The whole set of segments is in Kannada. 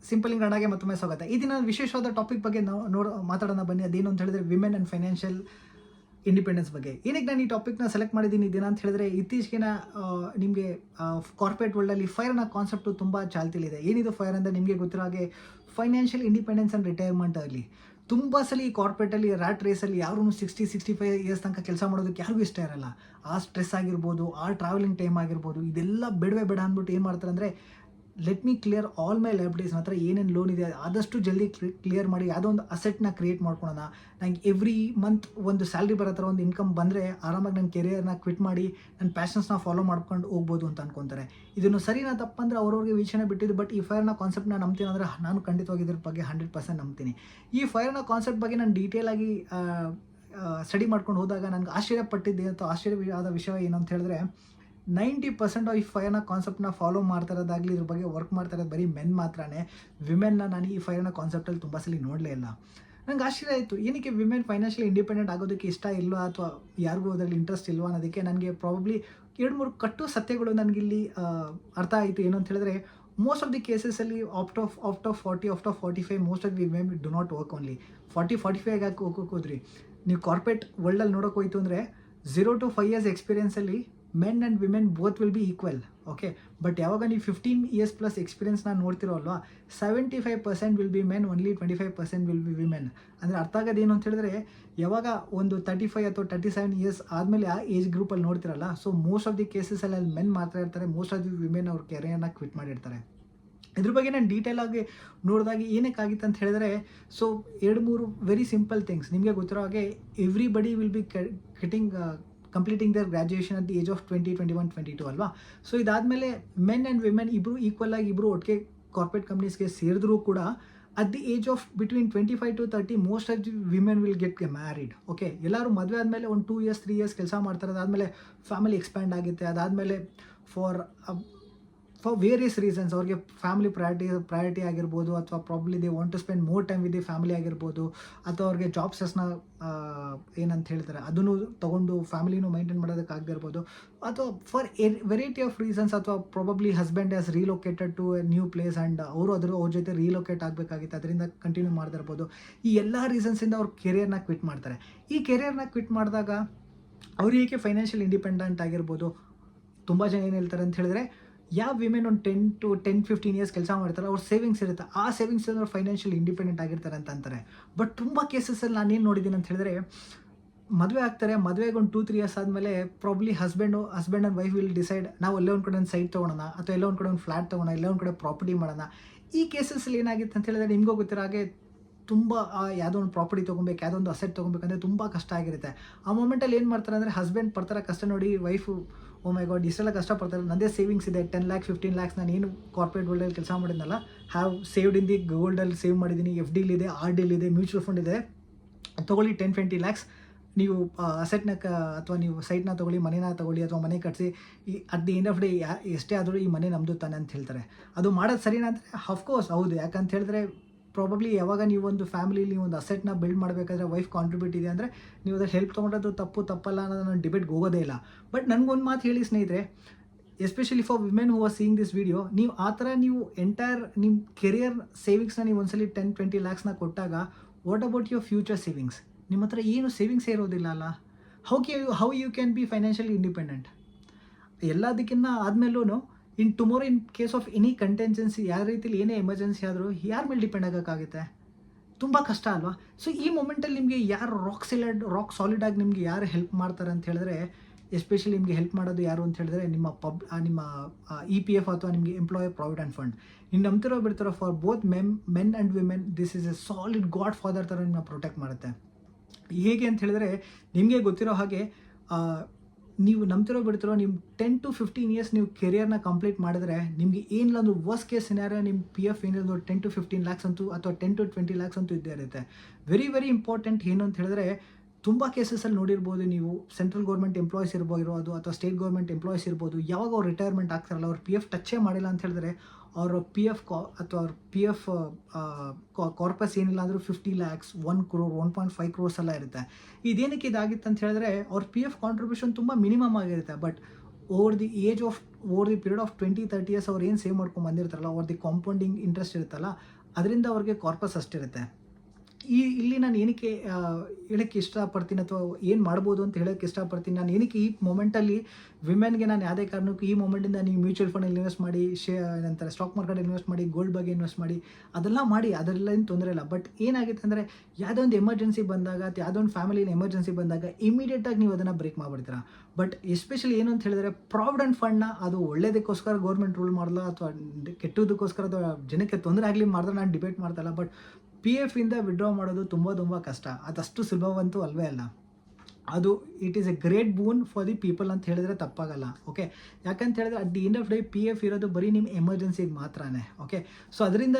ಸಿಂಪಲ್ ಇಂಗ್ಲಂಡಾಗೆ ಮತ್ತೊಮ್ಮೆ ಸ್ವಾಗತ. ಈ ದಿನ ವಿಶೇಷವಾದ ಟಾಪಿಕ್ ಬಗ್ಗೆ ನಾವು ಮಾತಾಡೋಣ ಬನ್ನಿ. ಅದೇನು ಅಂತ ಹೇಳಿದ್ರೆ ವಿಮೆನ್ ಆ್ಯಂಡ್ ಫೈನಾನ್ಷಿಯಲ್ ಇಂಡಿಪೆಂಡೆನ್ಸ್ ಬಗ್ಗೆ. ಏನಕ್ಕೆ ನಾನು ಈ ಟಾಪಿಕ್ನ ಸೆಲೆಕ್ಟ್ ಮಾಡಿದ್ದೀನಿ ದಿನ ಅಂತ ಹೇಳಿದ್ರೆ, ಇತ್ತೀಚೆಗಿನ ನಿಮಗೆ ಕಾರ್ಪೊರೇಟ್ ವರ್ಲ್ಡಲ್ಲಿ ಫೈರ್ ಅನ್ನೋ ಕಾನ್ಸೆಪ್ಟು ತುಂಬ ಚಾಲ್ತಿಲಿದೆ. ಏನಿದು ಫೈರ್ ಅಂದರೆ ನಿಮಗೆ ಗೊತ್ತಿರೋ ಹಾಗೆ ಫೈನಾನ್ಷಿಯಲ್ ಇಂಡಿಪೆಂಡೆನ್ಸ್ ಆ್ಯಂಡ್ ರಿಟೈರ್ಮೆಂಟ್ ಆಗಲಿ ತುಂಬ ಸಲ ಈ ಕಾರ್ಪೊರೇಟಲ್ಲಿ ರ್ಯಾಟ್ ರೇಸಲ್ಲಿ ಯಾರೂ 65 ಇಯರ್ಸ್ ತನಕ ಕೆಲಸ ಮಾಡೋದಕ್ಕೆ ಯಾರಿಗೂ ಇಷ್ಟ ಇರಲ್ಲ. ಆ ಸ್ಟ್ರೆಸ್ ಆಗಿರ್ಬೋದು, ಆ ಟ್ರಾವೆಲಿಂಗ್ ಟೈಮ್ ಆಗಿರ್ಬೋದು, ಇದೆಲ್ಲ ಬೇಡವೇ ಬೇಡ ಅಂದ್ಬಿಟ್ಟು ಏನು ಮಾಡ್ತಾರೆ ಅಂದರೆ, let me clear all my liabilities. ಮಾತ್ರ ಏನೇನು ಲೋನ್ ಇದೆ ಆದಷ್ಟು ಜಲ್ದಿ ಕ್ಲಿಯರ್ ಮಾಡಿ ಯಾವುದೋ ಒಂದು ಅಸೆಟ್ನ ಕ್ರಿಯೇಟ್ ಮಾಡ್ಕೊಳ್ಳೋಣ. ನಂಗೆ ಎವ್ರಿ ಮಂತ್ ಒಂದು ಸ್ಯಾಲ್ರಿ ಬರೋ ಥರ ಒಂದು ಇನ್ಕಮ್ ಬಂದರೆ ಆರಾಮಾಗಿ ನನ್ನ ಕೆರಿಯರ್ನ ಕ್ವಿಟ್ ಮಾಡಿ ನನ್ನ ಪ್ಯಾಷನ್ಸ್ನ ಫಾಲೋ ಮಾಡ್ಕೊಂಡು ಹೋಗ್ಬೋದು ಅಂತ ಅನ್ಕೊತಾರೆ. ಇದನ್ನು ಸರಿನಾ ತಪ್ಪಂದರೆ ಅವ್ರವ್ರಿಗೆ ವೀಕ್ಷಣೆ ಬಿಟ್ಟಿದ್ದು. ಬಟ್ ಈ ಫೈರ್ನ ಕಾನ್ಸೆಪ್ಟ್ನ ನಂಬ್ತೀನಿ ಅಂದರೆ ನಾನು ಖಂಡಿತವಾಗಿ ಇದ್ರ ಬಗ್ಗೆ 100% ನಂಬ್ತೀನಿ. ಈ ಫೈರ್ನ ಕಾನ್ಸೆಪ್ಟ್ ಬಗ್ಗೆ ನಾನು ಡೀಟೇಲಾಗಿ ಸ್ಟಡಿ ಮಾಡ್ಕೊಂಡು ಹೋದಾಗ ನನಗೆ ಆಶ್ಚರ್ಯಪಟ್ಟಿದ್ದೆ ಅಥವಾ ಆಶ್ಚರ್ಯವಾದ ವಿಷಯ ಏನು ಅಂತ ಹೇಳಿದ್ರೆ, 90% ಈ ಫೈರ್ನ ಕಾನ್ಸೆಪ್ಟ್ನ ಫಾಲೋ ಮಾಡ್ತಾ ಇರೋದಾಗಲಿ ಇದ್ರ ಬಗ್ಗೆ ವರ್ಕ್ ಮಾಡ್ತಾ ಇರೋದು ಬರೀ ಮೆನ್ ಮಾತ್ರನೇ. ವಿಮೆನ್ನ ನಾನು ಈ ಫೈರ್ನ ಕಾನ್ಸೆಪ್ಟಲ್ಲಿ ತುಂಬ ಸಲ ನೋಡಲೇ ಇಲ್ಲ. ನಂಗೆ ಆಶ್ಚರ್ಯ ಆಯಿತು, ಏನಕ್ಕೆ ವಿಮೆನ್ ಫೈನಾನ್ಷಿಯಲಿ ಇಂಡಿಪೆಂಡೆಂಟ್ ಆಗೋದಕ್ಕೆ ಇಷ್ಟ ಇಲ್ವಾ ಅಥವಾ ಯಾರಿಗೂ ಅದರಲ್ಲಿ ಇಂಟ್ರೆಸ್ಟ್ ಇಲ್ವಾ ಅನ್ನೋದಕ್ಕೆ. ನನಗೆ ಪ್ರಾಬಬ್ಲಿ 2-3 ಕಟ್ಟು ಸತ್ಯಗಳು ನನಗಿಲ್ಲಿ ಅರ್ಥ ಆಯಿತು. ಏನು ಅಂತ ಹೇಳಿದ್ರೆ, ಮೋಸ್ಟ್ ಆಫ್ ದಿ ಕೇಸಸಲ್ಲಿ out of 40 out of 45 most of the women do not work only. 40-45 ಯಾಕೆ ಹೋಗೋದ್ರಿ. ನೀವು ಕಾರ್ಪೊರೇಟ್ ವರ್ಲ್ಡಲ್ಲಿ ನೋಡೋಕೆ ಹೋಯ್ತು ಅಂದರೆ 0 to 5 years ಎಕ್ಸ್ಪೀರಿಯನ್ಸಲ್ಲಿ men and women both will be equal. Okay, but ಯಾವಾಗ ನೀವು 15 years ಪ್ಲಸ್ ಎಕ್ಸ್ಪೀರಿಯನ್ಸ್ನ ನೋಡ್ತಿರೋ ಅಲ್ವಾ, 75% will be men, only 25% will be women. ಅಂದರೆ ಅರ್ಥ ಆಗೋದೇನು ಅಂತ ಹೇಳಿದ್ರೆ, ಯಾವಾಗ ಒಂದು 35 ಅಥವಾ 37 years ಆದಮೇಲೆ ಆ ಏಜ್ ಗ್ರೂಪಲ್ಲಿ ನೋಡ್ತಿರಲ್ಲ, ಸೊ ಮೋಸ್ಟ್ ಆಫ್ ದಿ ಕೇಸಸಲ್ಲಿ ಅಲ್ಲಿ ಮೆನ್ ಮಾತ್ರ ಇರ್ತಾರೆ, ಮೋಸ್ಟ್ ಆಫ್ ದಿ ವಿಮೆನ್ ಅವ್ರ ಕೆರಿಯರ್ನ ಕ್ವಿಟ್ ಮಾಡಿರ್ತಾರೆ. ಇದ್ರ ಬಗ್ಗೆ ನಾನು ಡೀಟೇಲಾಗಿ ನೋಡಿದಾಗ ಏನಕ್ಕಾಗಿತ್ತು ಅಂತ ಹೇಳಿದ್ರೆ, ಸೊ 2-3 ವೆರಿ ಸಿಂಪಲ್ ಥಿಂಗ್ಸ್. ನಿಮಗೆ ಗೊತ್ತಿರೋ ಹಾಗೆ everybody will be completing their graduation at the age of 20, 21, 22 ಅಲ್ವಾ. ಸೊ ಇದಾದಮೇಲೆ ಮೆನ್ ಆ್ಯಂಡ್ ವಿಮೆನ್ ಇಬ್ಬರು ಈಕ್ವಲ್ ಆಗಿ ಇಬ್ಬರು ಒಟ್ಟಿಗೆ ಕಾರ್ಪೊರೇಟ್ ಕಂಪ್ನೀಸ್ಗೆ ಸೇರಿದ್ರೂ ಕೂಡ at the age of between 25 to 30 most of the women will get married. Okay, ಎಲ್ಲರೂ ಮದುವೆ ಆದಮೇಲೆ ಒಂದು 2 years 3 years ಕೆಲಸ ಮಾಡ್ತಾರೆ. ಅದಾದಮೇಲೆ ಫ್ಯಾಮಿಲಿ ಎಕ್ಸ್ಪ್ಯಾಂಡ್ ಆಗುತ್ತೆ. ಅದಾದಮೇಲೆ ಫಾರ್ ವೇರಿಯಸ್ ರೀಸನ್ಸ್ ಅವ್ರಿಗೆ ಫ್ಯಾಮಿಲಿ ಪ್ರಯಾರಿಟಿ ಆಗಿರ್ಬೋದು, ಅಥವಾ probably they want to spend more time with the family ಆಗಿರ್ಬೋದು, ಅಥವಾ ಅವ್ರಿಗೆ ಜಾಬ್ಸಸ್ನ ಏನಂತ ಹೇಳ್ತಾರೆ ಅದನ್ನು ತೊಗೊಂಡು ಫ್ಯಾಮಿಲಿನೂ ಮೈಂಟೈನ್ ಮಾಡೋದಕ್ಕಾಗದಿರ್ಬೋದು, ಅಥವಾ ಫಾರ್ ವೆರೈಟಿ ಆಫ್ ರೀಸನ್ಸ್, ಅಥವಾ probably husband has relocated to a new place and ಅವ್ರ ಜೊತೆ ರೀಲೊಕೇಟ್ ಆಗಬೇಕಾಗಿತ್ತು, ಅದರಿಂದ ಕಂಟಿನ್ಯೂ ಮಾಡ್ದಿರ್ಬೋದು. ಈ ಎಲ್ಲ ರೀಸನ್ಸಿಂದ ಅವ್ರ ಕೆರಿಯರ್ನ ಕ್ವಿಟ್ ಮಾಡ್ತಾರೆ. ಈ ಕೆರಿಯರ್ನ ಕ್ವಿಟ್ ಮಾಡಿದಾಗ ಅವ್ರು ಏಕೆ ಫೈನಾನ್ಷಿಯಲ್ ಇಂಡಿಪೆಂಡೆಂಟ್ ಆಗಿರ್ಬೋದು. ತುಂಬ ಜನ ಏನು ಹೇಳ್ತಾರೆ ಅಂತ ಹೇಳಿದ್ರೆ, ಯಾವ ವಿಮೆನ್ ಒಂದು 10 to 15 years ಕೆಲಸ ಮಾಡ್ತಾರೆ, ಅವ್ರ ಸೇವಿಂಗ್ಸ್ ಇರುತ್ತೆ, ಆ ಸೇವಿಂಗ್ಸಲ್ಲಿ ಅವ್ರು ಫೈನಾನ್ಷಿಯಲ್ ಇಂಡಿಪೆಂಡೆಂಟ್ ಆಗಿರ್ತಾರೆ ಅಂತ ಅಂತಾರೆ. ಬಟ್ ತುಂಬ ಕೇಸಸಲ್ಲಿ ನಾನೇನು ನೋಡಿದ್ದೀನಿ ಅಂತ ಹೇಳಿದ್ರೆ, ಮದುವೆ ಆಗ್ತಾರೆ, ಮದುವೆಗೆ ಒಂದು 2-3 years ಆದಮೇಲೆ probably husband and wife will decide, ನಾವು ಎಲ್ಲೇ ಒಂದು ಕಡೆ ಒಂದು ಸೈಟ್ ತೊಗೊಳೋಣ, ಅಥವಾ ಎಲ್ಲೋ ಒಂದು ಕಡೆ ಒಂದು ಫ್ಲ್ಯಾಟ್ ತೊಗೊಳೋಣ, ಎಲ್ಲೋ ಒಂದು ಕಡೆ ಪ್ರಾಪರ್ಟಿ ಮಾಡೋಣ. ಈ ಕೇಸಸಲ್ಲಿ ಏನಾಗಿತ್ತು ಅಂತ ಹೇಳಿದ್ರೆ, ನಿಮಗೂ ಗೊತ್ತಿರೋ ಹಾಗೆ ತುಂಬ ಯಾವುದೋ ಒಂದು ಪ್ರಾಪರ್ಟಿ ತೊಗೊಬೇಕು, ಯಾವುದೋ ಒಂದು ಅಸೆಟ್ ತೊಗೊಬೇಕಂದ್ರೆ ತುಂಬ ಕಷ್ಟ ಆಗಿರುತ್ತೆ. ಆ ಮೂಮೆಂಟಲ್ಲಿ ಏನು ಮಾಡ್ತಾರೆ ಅಂದರೆ, ಹಸ್ಬೆಂಡ್ ಪಡ್ತಾರೆ ಕಷ್ಟ ನೋಡಿ, ವೈಫು ಓ ಮೈ ಗಾಡ್ ಇಷ್ಟೆಲ್ಲ ಕಷ್ಟಪಡ್ತಾರೆ, ನನ್ನದೇ ಸೇವಿಂಗ್ಸ್ ಇದೆ 10 lakhs 15 lakhs, ನಾನು ಏನು ಕಾರ್ಪೊರೇಟ್ ವರ್ಲ್ಡಲ್ಲಿ ಕೆಲಸ ಮಾಡಿದ್ನಲ್ಲ, ಹ್ಯಾವ್ ಸೇವ್ಡ್ ಇನ್ ದಿ ಗೋಲ್ಡಲ್ಲಿ ಸೇವ್ ಮಾಡಿದ್ದೀನಿ, FD ಇದೆ, RD ಇದೆ, ಮ್ಯೂಚುವಲ್ ಫಂಡ್ ಇದೆ, ತೊಗೊಳ್ಳಿ 10-20 lakhs, ನೀವು ಅಸೆಟ್ನ ಅಥವಾ ನೀವು ಸೈಟ್ನ ತೊಗೊಳ್ಳಿ, ಮನೇನ ತೊಗೊಳ್ಳಿ, ಅಥವಾ ಮನೆ ಕಟ್ಟಿಸಿ, ಈ at the end of day ಎಷ್ಟೇ ಆದರೂ ಈ ಮನೆ ನಮ್ಮದು ತಾನೆ ಅಂತ ಹೇಳ್ತಾರೆ. ಅದು ಮಾಡೋದು ಸರಿನಾ ಅಂದರೆ ಅಫ್ಕೋರ್ಸ್ ಹೌದು. ಯಾಕಂತ ಹೇಳಿದ್ರೆ, ಪ್ರಾಬಬ್ಲಿ ಯಾವಾಗ ನೀವು ಒಂದು ಫ್ಯಾಮಿಲಿಲಿ ಒಂದು ಅಸೆಟ್ನ ಬಿಲ್ಡ್ ಮಾಡಬೇಕಾದ್ರೆ ವೈಫ್ ಕಾಂಟ್ರಿಬ್ಯೂಟ್ ಇದೆ ಅಂದರೆ, ನೀವು ಅದ್ರ ಹೆಲ್ಪ್ ತೊಗೊಂಡದ್ದು ತಪ್ಪಲ್ಲ ಅನ್ನೋದು ನಾನು ಡಿಬೇಟ್ಗೆ ಹೋಗೋದೇ ಇಲ್ಲ. ಬಟ್ ನನಗೊಂದು ಮಾತು ಹೇಳಿ ಸ್ನೇಹಿತರೆ, especially for women who are seeing this video, ನೀವು ಆ ಥರ ನೀವು ಎಂಟೈರ್ ನಿಮ್ಮ ಕೆರಿಯರ್ ಸೇವಿಂಗ್ಸ್ನ ನೀವು ಒಂದ್ಸಲಿ 10-20 lakhsನ ಕೊಟ್ಟಾಗ, what about your future savings? ನಿಮ್ಮ ಹತ್ರ ಏನು ಸೇವಿಂಗ್ಸೇ ಇರೋದಿಲ್ಲ ಅಲ್ಲ. How you can be financially independent? ಎಲ್ಲದಕ್ಕಿಂತ ಆದಮೇಲೂ in tomorrow in case of any contingency, ಯಾವ ರೀತಿಲಿ ಏನೇ ಎಮರ್ಜೆನ್ಸಿ ಆದರೂ ಯಾರ ಮೇಲೆ ಡಿಪೆಂಡ್ ಆಗೋಕ್ಕಾಗುತ್ತೆ? ತುಂಬ ಕಷ್ಟ ಅಲ್ವಾ. ಸೊ ಈ ಮೂಮೆಂಟಲ್ಲಿ ನಿಮಗೆ ಯಾರು ರಾಕ್ ಸಾಲಿಡ್ ಆಗಿ ನಿಮಗೆ ಯಾರು ಹೆಲ್ಪ್ ಮಾಡ್ತಾರೆ ಅಂತ ಹೇಳಿದ್ರೆ, ಎಸ್ಪೆಷಲಿ ನಿಮಗೆ ಹೆಲ್ಪ್ ಮಾಡೋದು ಯಾರು ಅಂತ ಹೇಳಿದ್ರೆ, ನಿಮ್ಮ EPF ಅಥವಾ ನಿಮಗೆ ಎಂಪ್ಲಾಯರ್ ಪ್ರಾವಿಡೆಂಟ್ ಫಂಡ್. ಇನ್ನು ನಂಬ್ತಿರೋ ಬಿಡ್ತಿರೋ, for both men and women this is a solid godfather ಥರ ನಿಮ್ಮನ್ನ ಪ್ರೊಟೆಕ್ಟ್ ಮಾಡುತ್ತೆ. ಹೇಗೆ ಅಂತ ಹೇಳಿದ್ರೆ, ನಿಮಗೆ ಗೊತ್ತಿರೋ ಹಾಗೆ ನೀವು ನಂಬ್ತಿರೋ ಬಿಡ್ತಿರೋ, ನಿಮ್ಮ 10 to 15 years ನೀವು ಕೆರಿಯರ್ನ ಕಂಪ್ಲೀಟ್ ಮಾಡಿದ್ರೆ, ನಿಮಗೆ ಏನಿಲ್ಲ ಒಂದು ವರ್ಸ್ಟ್ ಕೇಸ್ ಸಿನಾರಿಯೋ ನಿಮ್ಮ PF ಏನಿಲ್ಲ 10 to 15 lakhs ಅಂತೂ, ಅಥವಾ 10 to 20 lakhs ಅಂತೂ ಇದ್ದೇ ಇರುತ್ತೆ. ವೆರಿ ಇಂಪಾರ್ಟೆಂಟ್ ಏನು ಅಂತ ಹೇಳಿದ್ರೆ, ತುಂಬ ಕೇಸಸಲ್ಲಿ ನೋಡಿರ್ಬೋದು ನೀವು, ಸೆಂಟ್ರಲ್ ಗೌರ್ಮೆಂಟ್ ಎಂಪ್ಲಾಯೀಸ್ ಇರ್ಬೋದು, ಅಥವಾ ಸ್ಟೇಟ್ ಗೌರ್ಮೆಂಟ್ ಎಂಪ್ಲಾಯೀಸ್ ಇರ್ಬೋದು, ಯಾವಾಗ ಅವ್ರು ರಿಟೈರ್ಮೆಂಟ್ ಆಗ್ತಾರಲ್ಲ, ಅವ್ರು PF ಟಚ್ಚೇ ಮಾಡಿಲ್ಲ ಅಂತ ಹೇಳಿದ್ರೆ, ಅವರ PF ಅಥವಾ ಅವ್ರ PF ಕಾರ್ಪಸ್ ಏನಿಲ್ಲ ಅಂದರೂ 50 lakhs, 1 crore, 1.5 crores ಎಲ್ಲ ಇರುತ್ತೆ. ಇದೇನಕ್ಕೆ ಇದಾಗಿತ್ತು ಅಂತ ಹೇಳಿದ್ರೆ, ಅವ್ರ PF ಕಾಂಟ್ರಿಬ್ಯೂಷನ್ ತುಂಬ ಮಿನಿಮಮ್ ಆಗಿರುತ್ತೆ. But over the period of 20-30 years ಅವ್ರು ಏನು ಸೇವ್ ಮಾಡ್ಕೊಂಡು ಬಂದಿರ್ತಾರಲ್ಲ, ಅವ್ರದ್ದು ಕಾಂಪೌಂಡಿಂಗ್ ಇಂಟ್ರೆಸ್ಟ್ ಇರುತ್ತಲ್ಲ, ಅದರಿಂದ ಅವ್ರಿಗೆ ಕಾರ್ಪಸ್ ಅಷ್ಟಿರುತ್ತೆ. ಇಲ್ಲಿ ನಾನು ಏನಕ್ಕೆ ಹೇಳೋಕ್ಕೆ ಇಷ್ಟಪಡ್ತೀನಿ ಅಥವಾ ಏನು ಮಾಡ್ಬೋದು ಅಂತ ಹೇಳೋಕ್ಕೆ ಇಷ್ಟಪಡ್ತೀನಿ, ನಾನು ಏನಕ್ಕೆ ಈ ಮೊಮೆಂಟಲ್ಲಿ ವಿಮೆನ್ಗೆ ನಾನು ಯಾವುದೇ ಕಾರಣಕ್ಕೂ ಈ ಮೊಮೆಂಟಿಂದ ನೀವು ಮ್ಯೂಚುವಲ್ ಫಂಡಲ್ಲಿ ಇನ್ವೆಸ್ಟ್ ಮಾಡಿ, ಏನಂತಾರೆ ಸ್ಟಾಕ್ ಮಾರ್ಕೆಟಲ್ಲಿ ಇನ್ವೆಸ್ಟ್ ಮಾಡಿ, ಗೋಲ್ಡ್ ಬಗ್ಗೆ ಇನ್ವೆಸ್ಟ್ ಮಾಡಿ, ಅದೆಲ್ಲ ಮಾಡಿ, ಅದೆಲ್ಲ ಏನು ತೊಂದರೆ ಇಲ್ಲ. ಬಟ್ ಏನಾಗುತ್ತೆ ಅಂದರೆ ಯಾವುದೋ ಒಂದು ಎಮರ್ಜೆನ್ಸಿ ಬಂದಾಗ ಅಥವಾ ಯಾವುದೋ ಒಂದು ಫ್ಯಾಮಿಲಿನ ಎಮರ್ಜೆನ್ಸಿ ಬಂದಾಗ ಇಮಿಡಿಯೇಟಾಗಿ ನೀವು ಅದನ್ನು ಬ್ರೇಕ್ ಮಾಡಿಬಿಡ್ತೀರಾ. ಬಟ್ ಎಸ್ಪೆಷಲಿ ಏನು ಅಂತ ಹೇಳಿದ್ರೆ ಪ್ರಾವಿಡೆಂಟ್ ಫಂಡ್ನ ಅದು ಒಳ್ಳೇದಕ್ಕೋಸ್ಕರ ಗೌರ್ಮೆಂಟ್ ರೂಲ್ ಮಾಡಲ್ಲ ಅಥವಾ ಕೆಟ್ಟದಕ್ಕೋಸ್ಕರ ಅಥವಾ ಜನಕ್ಕೆ ತೊಂದರೆ ಆಗಲಿ ಮಾಡಿದ್ರೆ ನಾನು ಡಿಬೇಟ್ ಮಾಡ್ತಾಯಿಲ್ಲ. ಬಟ್ PF ಇಂದ ವಿಡ್ರಾ ಮಾಡೋದು ತುಂಬ ಕಷ್ಟ, ಅದಷ್ಟು ಸುಲಭವಂತೂ ಅಲ್ವೇ ಅಲ್ಲ. ಅದು it is A great boon for the people ಅಂತ ಹೇಳಿದ್ರೆ ತಪ್ಪಾಗಲ್ಲ. ಓಕೆ, ಯಾಕಂತ ಹೇಳಿದ್ರೆ at the end of day PF ಇರೋದು ಬರೀ ನಿಮ್ಮ ಎಮರ್ಜೆನ್ಸಿಗೆ ಮಾತ್ರನೇ. ಓಕೆ, ಸೊ ಅದರಿಂದ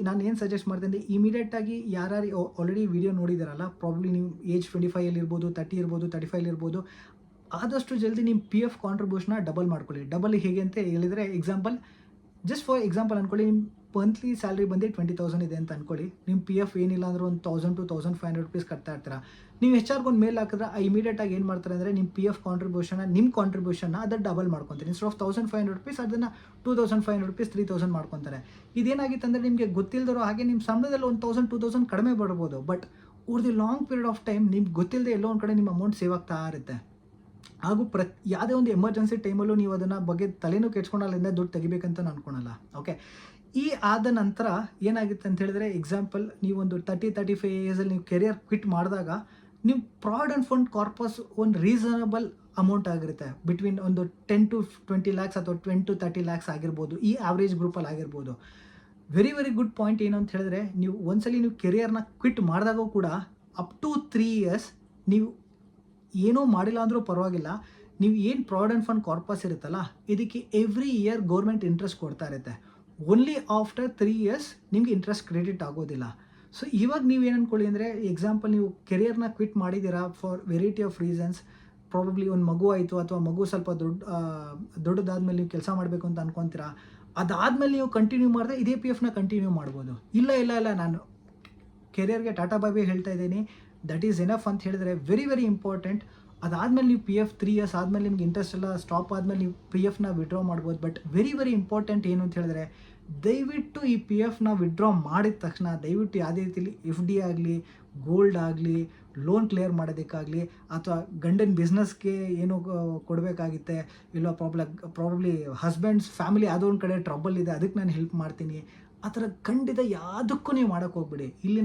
ನಾನು ಏನು ಸಜೆಸ್ಟ್ ಮಾಡ್ತೀನಿ, ಇಮಿಡಿಯೇಟಾಗಿ ಯಾರು ಆಲ್ರೆಡಿ ವಿಡಿಯೋ ನೋಡಿದಾರಲ್ಲ, ಪ್ರಾಬ್ಲಿ ನೀವು ಏಜ್ 25 ಇರ್ಬೋದು, 30 ಇರ್ಬೋದು, 35 ಇರ್ಬೋದು, ಆದಷ್ಟು ಜಲ್ದಿ ನಿಮ್ಮ PF ಕಾಂಟ್ರಿಬ್ಯೂಷನ್ನ ಡಬಲ್ ಮಾಡ್ಕೊಳ್ಳಿ. ಡಬಲ್ ಹೇಗೆ ಅಂತ ಹೇಳಿದರೆ, ಜಸ್ಟ್ ಫಾರ್ ಎಕ್ಸಾಂಪಲ್ ಅಂದ್ಕೊಳ್ಳಿ, ನಿಮ್ಮ ಮಂತ್ಲಿ ಸ್ಯಾಲ್ರಿ ಬಂದು 20,000 ಇದೆ ಅಂತ ಅಂದ್ಕೊಳ್ಳಿ. ನಿಮ್ಮ PF ಏನಿಲ್ಲ ಅಂದ್ರೆ ಒಂದು 1,000 to 1,500 rupees ಕಟ್ತಾ ಇರ್ತೀರ. ನೀವು HR ಒಂದು ಮೇಲ್ ಹಾಕಿದ್ರೆ ಇಮಿಡಿಯೇಟಾಗಿ ಏನು ಮಾಡ್ತಾರೆ ಅಂದರೆ ನಿಮ್ಮ PF ಕಾಂಟ್ರಿಬ್ಯೂಷನ್ನ ಅದನ್ನು ಡಬಲ್ ಮಾಡ್ಕೊತಾರೆ. ಇನ್ಸ್ಟೆಡ್ ಆಫ್ 1,500 rupees ಅದನ್ನು 2,500 rupees 3,000 ಮಾಡ್ಕೊತಾರೆ. ಇದೇನಾಗಿತ್ತು ಅಂದರೆ ನಿಮಗೆ ಗೊತ್ತಿಲ್ಲದಿರೋ ಹಾಗೆ ನಿಮ್ಮ ಸಂಬಳದಲ್ಲಿ 1,000-2,000 ಕಡಿಮೆ ಬರ್ಬೋದು. But over the long period of time ನಿಮ್ಗೆ ಗೊತ್ತಿಲ್ಲದೆ ಎಲ್ಲೋ ಒಂದು ಕಡೆ ನಿಮ್ಮ ಅಮೌಂಟ್ ಸೇವ್ ಆಗ್ತಾ ಇರುತ್ತೆ. ಹಾಗೂ ಯಾವುದೇ ಒಂದು ಎಮರ್ಜೆನ್ಸಿ ಟೈಮಲ್ಲೂ ನೀವು ಅದನ್ನು ಬಗ್ಗೆ ತಲೆನೂ ಕೆಡ್ಸ್ಕೊಂಡಲ್ಲಿಂದ ದುಡ್ಡು ತೆಗಿಬೇಕಂತ ನಾನು ಅನ್ಕೊಳಲ್ಲ. ಓಕೆ, ಈ ಆದ ನಂತರ ಏನಾಗುತ್ತೆ ಅಂತ ಹೇಳಿದ್ರೆ, ಎಕ್ಸಾಂಪಲ್ ನೀವೊಂದು 30-35 ಇಯರ್ಸಲ್ಲಿ ನೀವು ಕೆರಿಯರ್ ಕ್ವಿಟ್ ಮಾಡಿದಾಗ ನೀವು ಪ್ರಾವಿಡೆಂಟ್ ಫಂಡ್ ಕಾರ್ಪಸ್ ಒಂದು ರೀಸನಬಲ್ ಅಮೌಂಟ್ ಆಗಿರುತ್ತೆ. ಬಿಟ್ವೀನ್ ಒಂದು 10 to 20 lakhs ಅಥವಾ 20 to 30 lakhs ಆಗಿರ್ಬೋದು, ಈ ಆವ್ರೇಜ್ ಗ್ರೂಪಲ್ಲಿ ಆಗಿರ್ಬೋದು. ವೆರಿ ಗುಡ್ ಪಾಯಿಂಟ್ ಏನು ಅಂತ ಹೇಳಿದ್ರೆ, ನೀವು ಒಂದ್ಸಲಿ ನೀವು ಕೆರಿಯರ್ನ ಕ್ವಿಟ್ ಮಾಡಿದಾಗೂ ಕೂಡ ಅಪ್ ಟು 3 years ನೀವು ಏನೂ ಮಾಡಿಲ್ಲ ಅಂದರೂ ಪರವಾಗಿಲ್ಲ, ನೀವು ಏನು ಪ್ರಾವಿಡೆಂಟ್ ಫಂಡ್ ಕಾರ್ಪಸ್ ಇರುತ್ತಲ್ಲ, ಇದಕ್ಕೆ ಎವ್ರಿ ಇಯರ್ ಗೌರ್ಮೆಂಟ್ ಇಂಟ್ರೆಸ್ಟ್ ಕೊಡ್ತಾ ಇರುತ್ತೆ. ಓನ್ಲಿ ಆಫ್ಟರ್ 3 years ನಿಮಗೆ ಇಂಟ್ರೆಸ್ಟ್ ಕ್ರೆಡಿಟ್ ಆಗೋದಿಲ್ಲ. ಸೊ ಇವಾಗ ನೀವೇನು ಅಂದ್ಕೊಳ್ಳಿ ಅಂದರೆ, ಎಕ್ಸಾಂಪಲ್ ನೀವು ಕೆರಿಯರ್ನ ಕ್ವಿಟ್ ಮಾಡಿದ್ದೀರಾ for variety of reasons. Probably ಒಂದು ಮಗು ಆಯಿತು, ಅಥವಾ ಮಗು ಸ್ವಲ್ಪ ದೊಡ್ಡದಾದ್ಮೇಲೆ ನೀವು ಕೆಲಸ ಮಾಡಬೇಕು ಅಂತ ಅನ್ಕೊತೀರಾ. ಅದಾದಮೇಲೆ ನೀವು ಕಂಟಿನ್ಯೂ ಮಾಡಿದ್ರೆ ಇದೇ PFನ ಕಂಟಿನ್ಯೂ ಮಾಡ್ಬೋದು. ಇಲ್ಲ ನಾನು ಕೆರಿಯರ್ಗೆ ಟಾಟಾ ಬಾಬಿ ಹೇಳ್ತಾ ಇದ್ದೀನಿ, ದಟ್ ಈಸ್ ಎನಫ್ ಅಂತ ಹೇಳಿದ್ರೆ ವೆರಿ ಇಂಪಾರ್ಟೆಂಟ್. ಅದಾದಮೇಲೆ ನೀವು PF 3 years ಆದಮೇಲೆ ನಿಮ್ಗೆ ಇಂಟ್ರೆಸ್ಟ್ ಎಲ್ಲ ಸ್ಟಾಪ್ ಆದಮೇಲೆ ನೀವು PFನ ವಿಡ್ರಾ ಮಾಡ್ಬೋದು. ಬಟ್ ವೆರಿ ಇಂಪಾರ್ಟೆಂಟ್ ಏನು ಅಂತ ಹೇಳಿದ್ರೆ, ದಯವಿಟ್ಟು ಈ PFನ ವಿಡ್ರಾ ಮಾಡಿದ ತಕ್ಷಣ ದಯವಿಟ್ಟು ಯಾವುದೇ ರೀತಿಯಲ್ಲಿ FD ಆಗಲಿ, ಗೋಲ್ಡ್ ಆಗಲಿ, ಲೋನ್ ಕ್ಲಿಯರ್ ಮಾಡೋದಕ್ಕಾಗಲಿ, ಅಥವಾ ಗಂಡನ ಬಿಸ್ನೆಸ್ಗೆ ಏನೋ ಕೊಡಬೇಕಾಗುತ್ತೆ, ಇಲ್ಲ ಪ್ರಾಬ್ಲಿ ಹಸ್ಬೆಂಡ್ಸ್ ಫ್ಯಾಮಿಲಿ ಯಾವುದೋ ಒಂದು ಕಡೆ ಟ್ರಬಲ್ ಇದೆ, ಅದಕ್ಕೆ ನಾನು ಹೆಲ್ಪ್ ಮಾಡ್ತೀನಿ, ಆ ಥರ ಖಂಡಿತ ಯಾವುದಕ್ಕೂ ನೀವು ಮಾಡೋಕ್ಕೆ ಹೋಗ್ಬಿಡಿ. ಇಲ್ಲಿ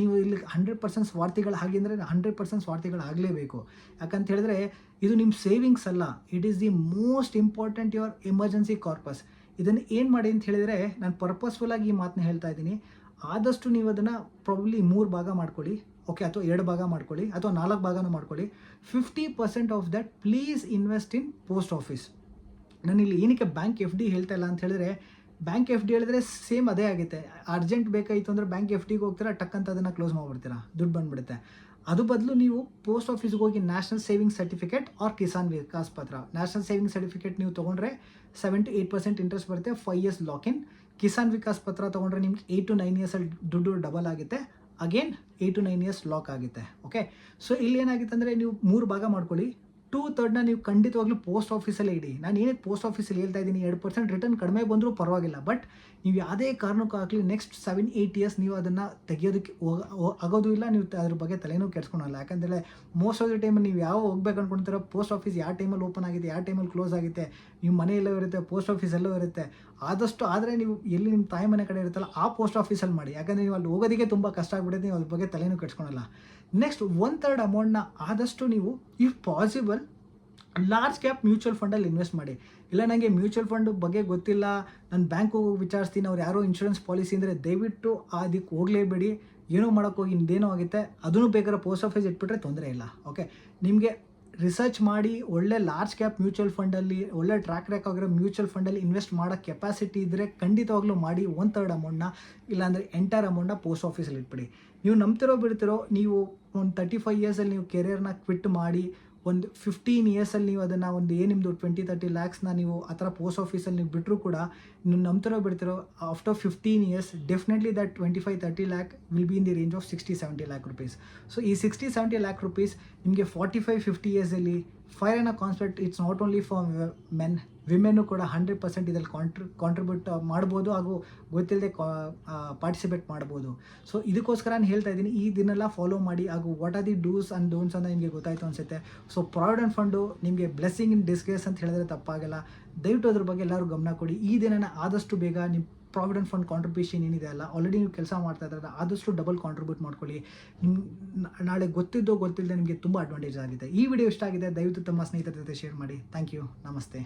ನೀವು ಇಲ್ಲಿ 100% ಸ್ವಾರ್ಥಿಗಳು ಹಾಗೆ ಅಂದರೆ 100% ಸ್ವಾರ್ಥಿಗಳಾಗಲೇಬೇಕು. ಯಾಕಂತ ಹೇಳಿದ್ರೆ ಇದು ನಿಮ್ಮ ಸೇವಿಂಗ್ಸ್ ಅಲ್ಲ, it is the most important your emergency corpus. ಇದನ್ನು ಏನು ಮಾಡಿ ಅಂತ ಹೇಳಿದರೆ, ನಾನು ಪರ್ಪಸ್ಫುಲ್ಲಾಗಿ ಈ ಮಾತನ್ನ ಹೇಳ್ತಾ ಇದ್ದೀನಿ. ಆದಷ್ಟು ನೀವು ಅದನ್ನು ಪ್ರಾಬಬ್ಲಿ 3 ಭಾಗ ಮಾಡ್ಕೊಳ್ಳಿ. ಓಕೆ, ಅಥವಾ 2 ಭಾಗ ಮಾಡ್ಕೊಳ್ಳಿ, ಅಥವಾ 4 ಭಾಗನೂ ಮಾಡ್ಕೊಳ್ಳಿ. 50% of that please invest in post office. ನಾನು ಇಲ್ಲಿ ಏನಕ್ಕೆ ಬ್ಯಾಂಕ್ FD ಹೇಳ್ತಾ ಇಲ್ಲ ಅಂತ ಹೇಳಿದ್ರೆ, ಬ್ಯಾಂಕ್ FD ಹೇಳಿದ್ರೆ ಸೇಮ್ ಅದೇ ಆಗುತ್ತೆ. ಅರ್ಜೆಂಟ್ ಬೇಕಾಯಿತು ಅಂದರೆ ಬ್ಯಾಂಕ್ FDಗೆ ಹೋಗ್ತೀರಾ, ಟಕ್ ಅಂತ ಅದನ್ನು ಕ್ಲೋಸ್ ಮಾಡಿಬಿಡ್ತೀರಾ, ದುಡ್ಡು ಬಂದುಬಿಡುತ್ತೆ. ಅದು ಬದಲು ನೀವು ಪೋಸ್ಟ್ ಆಫೀಸ್ಗೆ ಹೋಗಿ national saving certificate or Kisan Vikas Patra, national saving certificate ನೀವು ತೊಗೊಂಡ್ರೆ 7 to 8% ಇಂಟ್ರೆಸ್ಟ್ ಬರುತ್ತೆ, 5 years ಲಾಕ್-ಇನ್. ಕಿಸಾನ್ ವಿಕಾಸ್ ಪತ್ರ ತೊಗೊಂಡ್ರೆ ನಿಮ್ಗೆ 8 to 9 years ದುಡ್ಡು ಡಬಲ್ ಆಗುತ್ತೆ, ಅಗೇನ್ 8 to 9 years ಲಾಕ್ ಆಗುತ್ತೆ. ಓಕೆ, ಸೊ ಇಲ್ಲಿ ಏನಾಗುತ್ತೆ ಅಂದರೆ, ನೀವು 3 ಭಾಗ ಮಾಡ್ಕೊಳ್ಳಿ. 2/3 ನೀವು ಖಂಡಿತವಾಗ್ಲೂ ಪೋಸ್ಟ್ ಆಫೀಸಲ್ಲೇ ಇಡಿ. ನಾನು ಏನಕ್ಕೆ ಪೋಸ್ಟ್ ಆಫೀಸಲ್ಲಿ ಹೇಳ್ತಾ ಇದ್ದೀನಿ, 2% ರಿಟರ್ನ್ ಕಡಿಮೆ ಬಂದರೂ ಪರವಾಗಿಲ್ಲ. ಬಟ್ ನೀವು ಯಾವುದೇ ಕಾರಣಕ್ಕೂ ಆಗಲಿ ನೆಕ್ಸ್ಟ್ 7-8 years ನೀವು ಅದನ್ನು ತೆಗಿಯೋದಕ್ಕೆ ಆಗೋದು ಇಲ್ಲ, ನೀವು ಅದ್ರ ಬಗ್ಗೆ ತಲೆನೂ ಕೆಡ್ಸ್ಕೊಳಲ್ಲ. ಯಾಕಂದರೆ ಮೋಸ್ಟ್ ಆಫ್ ದ ಟೈಮಲ್ಲಿ ನೀವು ಯಾವ ಹೋಗ್ಬೇಕು ಅಂದ್ಕೊಳ್ತೀರೋ, ಪೋಸ್ಟ್ ಆಫೀಸ್ ಯಾವ ಟೈಮಲ್ಲಿ ಓಪನ್ ಆಗಿದೆ, ಯಾವ ಟೈಮಲ್ಲಿ ಕ್ಲೋಸ್ ಆಗುತ್ತೆ, ನಿಮ್ಮ ಮನೆ ಎಲ್ಲೋ ಇರುತ್ತೆ, ಪೋಸ್ಟ್ ಆಫೀಸ್ ಎಲ್ಲೋ ಇರುತ್ತೆ. ಆದಷ್ಟು ಆದರೆ ನೀವು ಎಲ್ಲಿ ನಿಮ್ಮ ತಾಯಿ ಮನೆ ಕಡೆ ಇರುತ್ತಲ್ಲ ಆ ಪೋಸ್ಟ್ ಆಫೀಸಲ್ಲಿ ಮಾಡಿ. ಯಾಕಂದರೆ ನೀವು ಅಲ್ಲಿ ಹೋಗೋದಕ್ಕೆ ತುಂಬ ಕಷ್ಟ ಆಗ್ಬಿಡುತ್ತೆ, ನೀವು ಅದ್ರ ಬಗ್ಗೆ ತಲೆನೂ ಕೆಡ್ಸ್ಕೊಳಲ್ಲ. ನೆಕ್ಸ್ಟ್ 1/3 ಅಮೌಂಟ್ನ ಆದಷ್ಟು ನೀವು if possible large cap mutual ಫಂಡಲ್ಲಿ ಇನ್ವೆಸ್ಟ್ ಮಾಡಿ. ಇಲ್ಲ ನನಗೆ ಮ್ಯೂಚುವಲ್ ಫಂಡ್ ಬಗ್ಗೆ ಗೊತ್ತಿಲ್ಲ, ನಾನು ಬ್ಯಾಂಕು ವಿಚಾರಿಸ್ತೀನಿ, ಅವ್ರು ಯಾರೋ ಇನ್ಶೂರೆನ್ಸ್ ಪಾಲಿಸಿ ಅಂದರೆ ದಯವಿಟ್ಟು ಅದಕ್ಕೆ ಹೋಗಲೇಬೇಡಿ. ಏನೋ ಮಾಡೋಕ್ಕೋಗಿ ಇನ್ನೇನೋ ಆಗುತ್ತೆ, ಅದನ್ನು ಬೇಕಾದ್ರೆ ಪೋಸ್ಟ್ ಆಫೀಸ್ ಇಟ್ಬಿಟ್ರೆ ತೊಂದರೆ ಇಲ್ಲ. ಓಕೆ, ನಿಮಗೆ ರಿಸರ್ಚ್ ಮಾಡಿ ಒಳ್ಳೆ ಲಾರ್ಜ್ ಕ್ಯಾಪ್ ಮ್ಯೂಚುವಲ್ ಫಂಡಲ್ಲಿ, ಒಳ್ಳೆ ಟ್ರ್ಯಾಕ್ ಆಗಿರೋ ಮ್ಯೂಚುವಲ್ ಫಂಡಲ್ಲಿ ಇನ್ವೆಸ್ಟ್ ಮಾಡೋ ಕೆಪಾಸಿಟಿ ಇದ್ದರೆ ಖಂಡಿತವಾಗ್ಲೂ ಮಾಡಿ. 1/3 ಅಮೌಂಟ್ನ, ಇಲ್ಲಾಂದರೆ ಎಂಟೈರ್ ಅಮೌಂಟ್ನ ಪೋಸ್ಟ್ ಆಫೀಸಲ್ಲಿ ಇಟ್ಬಿಡಿ. ನೀವು ನಂಬ್ತಿರೋ ಬಿಡ್ತಿರೋ, ನೀವು ಒಂದು 35 yearsಲ್ಲಿ ನೀವು ಕೆರಿಯರ್ನ ಕ್ವಿಟ್ ಮಾಡಿ ಒಂದು 15 ಇಯರ್ಸಲ್ಲಿ ನೀವು ಅದನ್ನು ಒಂದು ನಿಮ್ಮದು 20-30 ಲ್ಯಾಕ್ಸ್ನ ನೀವು ಆ ಥರ ಪೋಸ್ಟ್ ಆಫೀಸಲ್ಲಿ ನೀವು ಬಿಟ್ಟರು ಕೂಡ ನೀವು ನಂಬ್ತಿರೋ ಬಿಡ್ತಿರೋ after 15 years definitely that 25-30 lakh will be in the range of 60-70 lakh rupees. So ಈ 60-70 ಲ್ಯಾಕ್ ರುಪೀಸ್ ನಿಮಗೆ 45-50 ಇಯರ್ಸಲ್ಲಿ ಫೈರ್ ಅನ್ನೋ concept it's not only for men, ವಿಮೆನ್ನು ಕೂಡ 100% ಇದರಲ್ಲಿ ಕಾಂಟ್ರಿಬ್ಯೂಟ್ ಮಾಡ್ಬೋದು ಹಾಗೂ ಗೊತ್ತಿಲ್ಲದೆ ಪಾರ್ಟಿಸಿಪೇಟ್ ಮಾಡ್ಬೋದು. ಸೊ ಇದಕ್ಕೋಸ್ಕರ ನಾನು ಹೇಳ್ತಾ ಇದ್ದೀನಿ, ಈ ದಿನೆಲ್ಲ ಫಾಲೋ ಮಾಡಿ ಹಾಗೂ what are the dos and don'ts ಅಂತ ನಿಮಗೆ ಗೊತ್ತಾಯಿತು ಅನಿಸುತ್ತೆ. ಸೊ ಪ್ರಾವಿಡೆಂಟ್ ಫಂಡು ನಿಮಗೆ ಬ್ಲೆಸ್ಸಿಂಗ್ ಇನ್ ಡಿಸ್ಗೇಸ್ ಅಂತ ಹೇಳಿದ್ರೆ ತಪ್ಪಾಗಲ್ಲ. ದಯವಿಟ್ಟು ಅದ್ರ ಬಗ್ಗೆ ಎಲ್ಲರೂ ಗಮನ ಕೊಡಿ. ಈ ದಿನನ ಆದಷ್ಟು ಬೇಗ ನಿಮ್ಮ ಪ್ರಾವಿಡೆಂಟ್ ಫಂಡ್ ಕಾಂಟ್ರಿಬ್ಯೂಷನ್ ಏನಿದೆ ಅಲ್ಲ, ಆಲ್ರೆಡಿ ನೀವು ಕೆಲಸ ಮಾಡ್ತಾ ಇದ್ದಾರೆ, ಆದಷ್ಟು ಡಬಲ್ ಕಾಂಟ್ರಿಬ್ಯೂಟ್ ಮಾಡ್ಕೊಳ್ಳಿ. ನಾಳೆ ಗೊತ್ತಿಲ್ಲದೆ ನಿಮಗೆ ತುಂಬ ಅಡ್ವಾಂಟೇಜ್ ಆಗಿದೆ. ಈ ವಿಡಿಯೋ ಇಷ್ಟ ಆಗಿದೆ, ದಯವಿಟ್ಟು ತಮ್ಮ ಸ್ನೇಹಿತರ ಜೊತೆ ಶೇರ್ ಮಾಡಿ. Thank you. ನಮಸ್ತೆ.